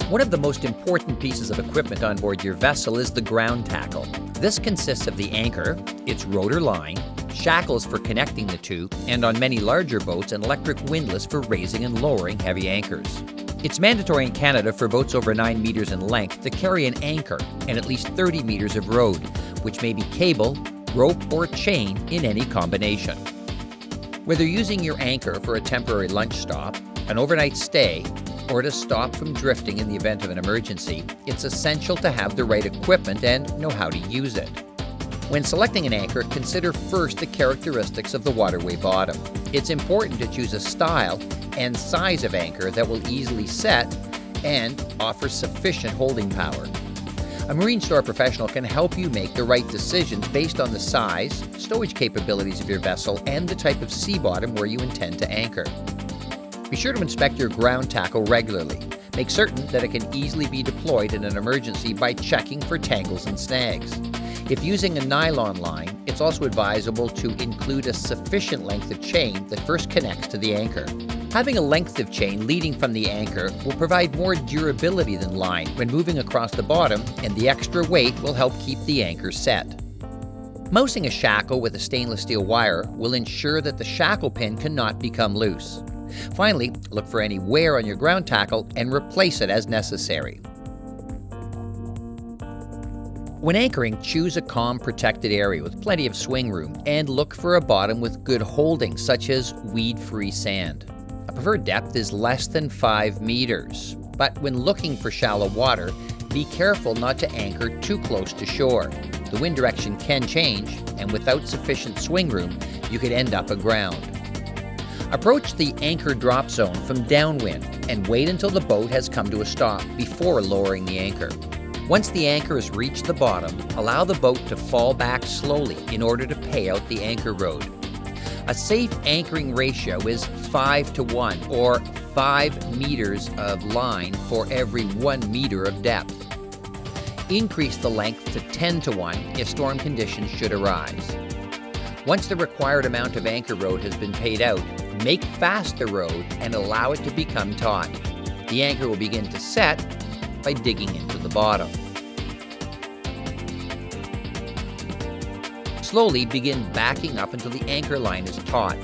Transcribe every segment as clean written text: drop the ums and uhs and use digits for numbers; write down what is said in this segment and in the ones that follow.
One of the most important pieces of equipment on board your vessel is the ground tackle. This consists of the anchor, its rotor line, shackles for connecting the two, and on many larger boats, an electric windlass for raising and lowering heavy anchors. It's mandatory in Canada for boats over 9 meters in length to carry an anchor and at least 30 meters of rode, which may be cable, rope, or chain in any combination. Whether using your anchor for a temporary lunch stop, an overnight stay, or to stop from drifting in the event of an emergency, it's essential to have the right equipment and know how to use it. When selecting an anchor, consider first the characteristics of the waterway bottom. It's important to choose a style and size of anchor that will easily set and offer sufficient holding power. A marine store professional can help you make the right decisions based on the size, stowage capabilities of your vessel, and the type of sea bottom where you intend to anchor. Be sure to inspect your ground tackle regularly. Make certain that it can easily be deployed in an emergency by checking for tangles and snags. If using a nylon line, it's also advisable to include a sufficient length of chain that first connects to the anchor. Having a length of chain leading from the anchor will provide more durability than line when moving across the bottom, and the extra weight will help keep the anchor set. Mounting a shackle with a stainless steel wire will ensure that the shackle pin cannot become loose. Finally, look for any wear on your ground tackle and replace it as necessary. When anchoring, choose a calm, protected area with plenty of swing room and look for a bottom with good holding, such as weed-free sand. A preferred depth is less than 5 meters, but when looking for shallow water, be careful not to anchor too close to shore. The wind direction can change, and without sufficient swing room, you could end up aground. Approach the anchor drop zone from downwind and wait until the boat has come to a stop before lowering the anchor. Once the anchor has reached the bottom, allow the boat to fall back slowly in order to pay out the anchor rode. A safe anchoring ratio is 5:1, or 5 meters of line for every 1 meter of depth. Increase the length to 10:1 if storm conditions should arise. Once the required amount of anchor rode has been paid out, make fast the rode and allow it to become taut. The anchor will begin to set by digging into the bottom. Slowly begin backing up until the anchor line is taut.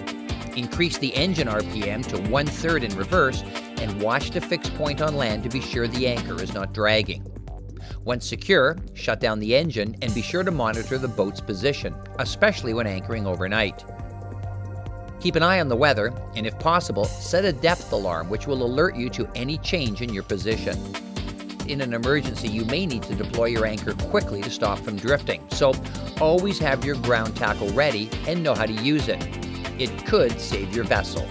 Increase the engine RPM to 1/3 in reverse and watch the fixed point on land to be sure the anchor is not dragging. Once secure, shut down the engine and be sure to monitor the boat's position, especially when anchoring overnight. Keep an eye on the weather, and if possible, set a depth alarm which will alert you to any change in your position. In an emergency, you may need to deploy your anchor quickly to stop from drifting, so always have your ground tackle ready and know how to use it. It could save your vessel.